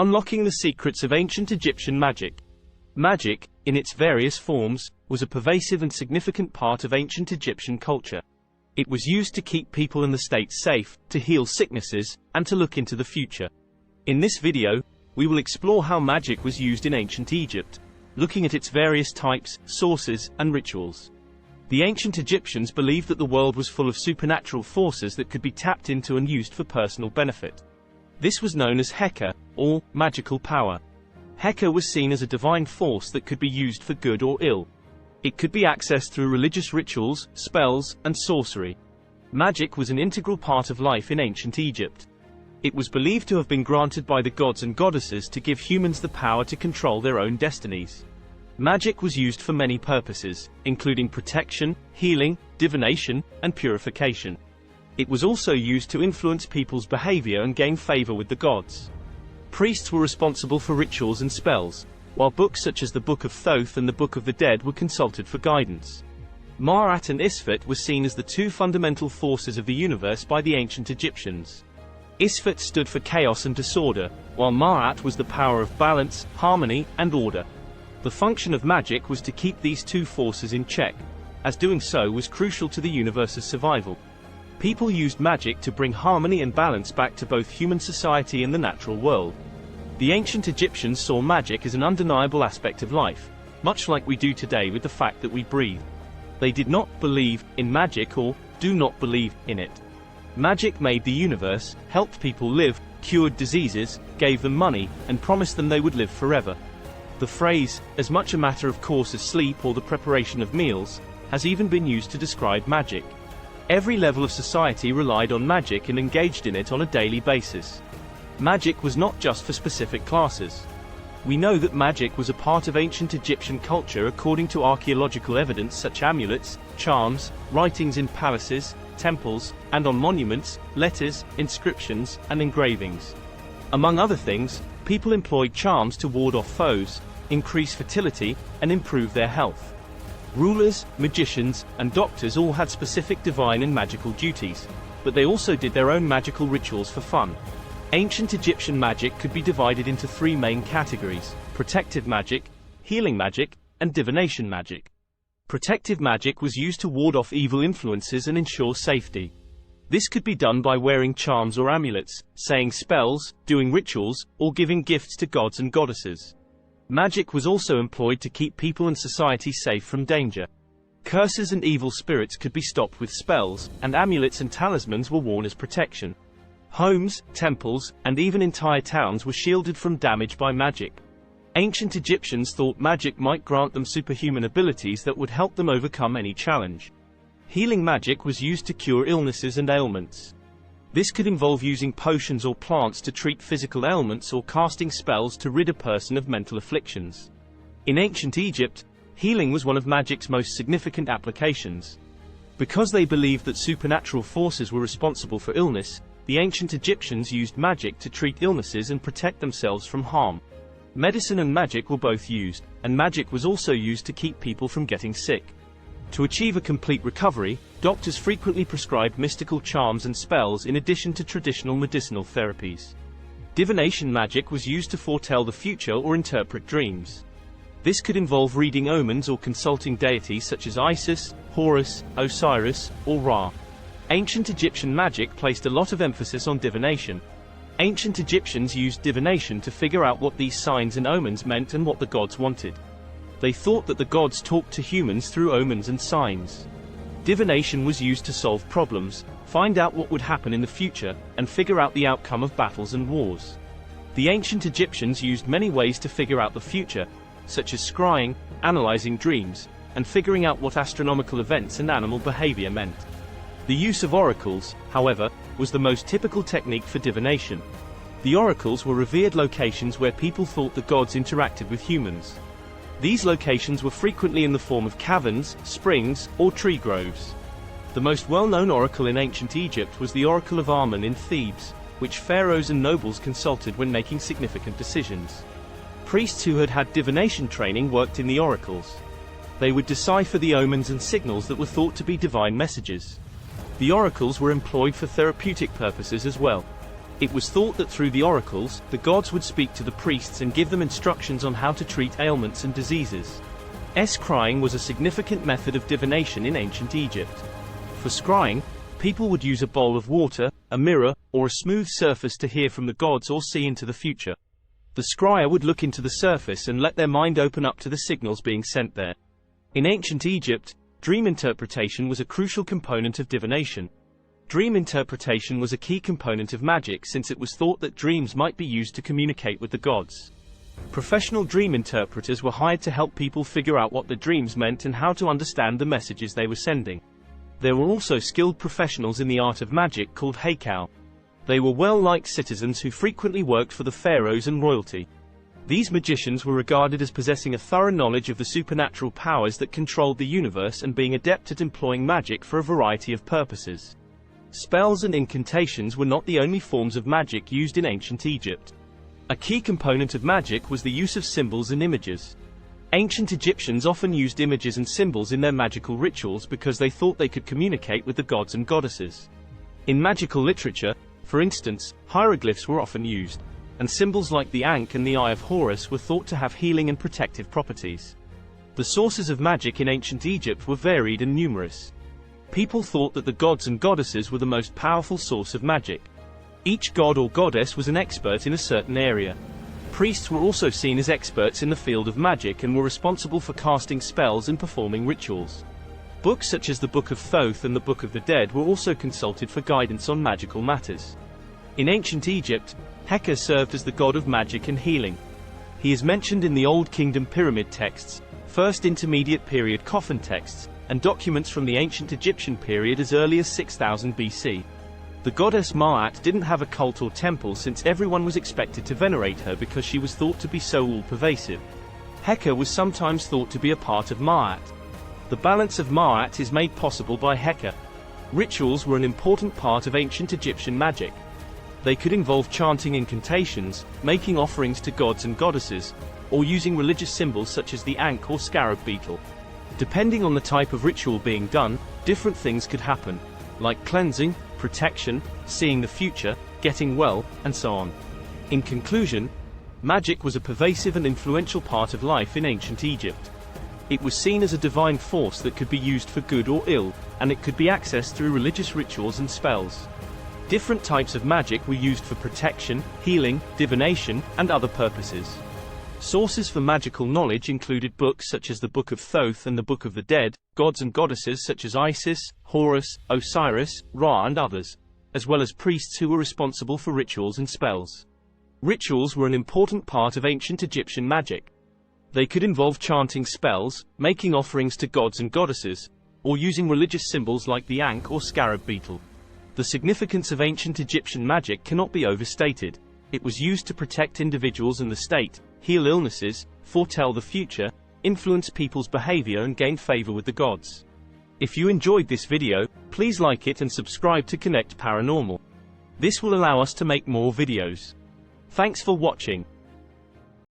Unlocking the secrets of ancient Egyptian magic. Magic, in its various forms, was a pervasive and significant part of ancient Egyptian culture. It was used to keep people and the state safe, to heal sicknesses, and to look into the future. In this video, we will explore how magic was used in ancient Egypt, looking at its various types, sources, and rituals. The ancient Egyptians believed that the world was full of supernatural forces that could be tapped into and used for personal benefit. This was known as Heka, or magical power. Heka was seen as a divine force that could be used for good or ill. It could be accessed through religious rituals, spells, and sorcery. Magic was an integral part of life in ancient Egypt. It was believed to have been granted by the gods and goddesses to give humans the power to control their own destinies. Magic was used for many purposes, including protection, healing, divination, and purification. It was also used to influence people's behavior and gain favor with the gods. Priests were responsible for rituals and spells, while books such as the Book of Thoth and the Book of the Dead were consulted for guidance. Ma'at and Isfet were seen as the two fundamental forces of the universe by the ancient Egyptians. Isfet stood for chaos and disorder, while Ma'at was the power of balance, harmony, and order. The function of magic was to keep these two forces in check, as doing so was crucial to the universe's survival. People used magic to bring harmony and balance back to both human society and the natural world. The ancient Egyptians saw magic as an undeniable aspect of life, much like we do today with the fact that we breathe. They did not believe in magic or do not believe in it. Magic made the universe, helped people live, cured diseases, gave them money, and promised them they would live forever. The phrase, as much a matter of course as sleep or the preparation of meals, has even been used to describe magic. Every level of society relied on magic and engaged in it on a daily basis. Magic was not just for specific classes. We know that magic was a part of ancient Egyptian culture according to archaeological evidence such as amulets, charms, writings in palaces, temples, and on monuments, letters, inscriptions, and engravings. Among other things, people employed charms to ward off foes, increase fertility, and improve their health. Rulers, magicians, and doctors all had specific divine and magical duties, but they also did their own magical rituals for fun. Ancient Egyptian magic could be divided into three main categories: protective magic, healing magic, and divination magic. Protective magic was used to ward off evil influences and ensure safety. This could be done by wearing charms or amulets, saying spells, doing rituals, or giving gifts to gods and goddesses. Magic was also employed to keep people and society safe from danger. Curses and evil spirits could be stopped with spells, and amulets and talismans were worn as protection. Homes, temples, and even entire towns were shielded from damage by magic. Ancient Egyptians thought magic might grant them superhuman abilities that would help them overcome any challenge. Healing magic was used to cure illnesses and ailments. This could involve using potions or plants to treat physical ailments or casting spells to rid a person of mental afflictions. In ancient Egypt, healing was one of magic's most significant applications. Because they believed that supernatural forces were responsible for illness, the ancient Egyptians used magic to treat illnesses and protect themselves from harm. Medicine and magic were both used, and magic was also used to keep people from getting sick. To achieve a complete recovery, doctors frequently prescribed mystical charms and spells in addition to traditional medicinal therapies. Divination magic was used to foretell the future or interpret dreams. This could involve reading omens or consulting deities such as Isis, Horus, Osiris, or Ra. Ancient Egyptian magic placed a lot of emphasis on divination. Ancient Egyptians used divination to figure out what these signs and omens meant and what the gods wanted. They thought that the gods talked to humans through omens and signs. Divination was used to solve problems, find out what would happen in the future, and figure out the outcome of battles and wars. The ancient Egyptians used many ways to figure out the future, such as scrying, analyzing dreams, and figuring out what astronomical events and animal behavior meant. The use of oracles, however, was the most typical technique for divination. The oracles were revered locations where people thought the gods interacted with humans. These locations were frequently in the form of caverns, springs, or tree groves. The most well-known oracle in ancient Egypt was the Oracle of Amun in Thebes, which pharaohs and nobles consulted when making significant decisions. Priests who had had divination training worked in the oracles. They would decipher the omens and signals that were thought to be divine messages. The oracles were employed for therapeutic purposes as well. It was thought that through the oracles, the gods would speak to the priests and give them instructions on how to treat ailments and diseases. Scrying was a significant method of divination in ancient Egypt. For scrying, people would use a bowl of water, a mirror, or a smooth surface to hear from the gods or see into the future. The scryer would look into the surface and let their mind open up to the signals being sent there. In ancient Egypt, dream interpretation was a crucial component of divination. Dream interpretation was a key component of magic since it was thought that dreams might be used to communicate with the gods. Professional dream interpreters were hired to help people figure out what the dreams meant and how to understand the messages they were sending. There were also skilled professionals in the art of magic called hekau. They were well-liked citizens who frequently worked for the pharaohs and royalty. These magicians were regarded as possessing a thorough knowledge of the supernatural powers that controlled the universe and being adept at employing magic for a variety of purposes. Spells and incantations were not the only forms of magic used in ancient Egypt. A key component of magic was the use of symbols and images. Ancient Egyptians often used images and symbols in their magical rituals because they thought they could communicate with the gods and goddesses. In magical literature, for instance, hieroglyphs were often used, and symbols like the ankh and the eye of Horus were thought to have healing and protective properties. The sources of magic in ancient Egypt were varied and numerous. People thought that the gods and goddesses were the most powerful source of magic. Each god or goddess was an expert in a certain area. Priests were also seen as experts in the field of magic and were responsible for casting spells and performing rituals. Books such as the Book of Thoth and the Book of the Dead were also consulted for guidance on magical matters. In ancient Egypt, Heka served as the god of magic and healing. He is mentioned in the Old Kingdom pyramid texts, First Intermediate Period coffin texts, and documents from the ancient Egyptian period as early as 6000 BC. The goddess Ma'at didn't have a cult or temple since everyone was expected to venerate her because she was thought to be so all-pervasive. Heka was sometimes thought to be a part of Ma'at. The balance of Ma'at is made possible by Heka. Rituals were an important part of ancient Egyptian magic. They could involve chanting incantations, making offerings to gods and goddesses, or using religious symbols such as the ankh or scarab beetle. Depending on the type of ritual being done, different things could happen, like cleansing, protection, seeing the future, getting well, and so on. In conclusion, magic was a pervasive and influential part of life in ancient Egypt. It was seen as a divine force that could be used for good or ill, and it could be accessed through religious rituals and spells. Different types of magic were used for protection, healing, divination, and other purposes. Sources for magical knowledge included books such as the Book of Thoth and the Book of the Dead, gods and goddesses such as Isis, Horus, Osiris, Ra and others, as well as priests who were responsible for rituals and spells. Rituals were an important part of ancient Egyptian magic. They could involve chanting spells, making offerings to gods and goddesses, or using religious symbols like the ankh or scarab beetle. The significance of ancient Egyptian magic cannot be overstated. It was used to protect individuals and the state, heal illnesses, foretell the future, influence people's behavior and gain favor with the gods. If you enjoyed this video, please like it and subscribe to Connect Paranormal. This will allow us to make more videos. Thanks for watching.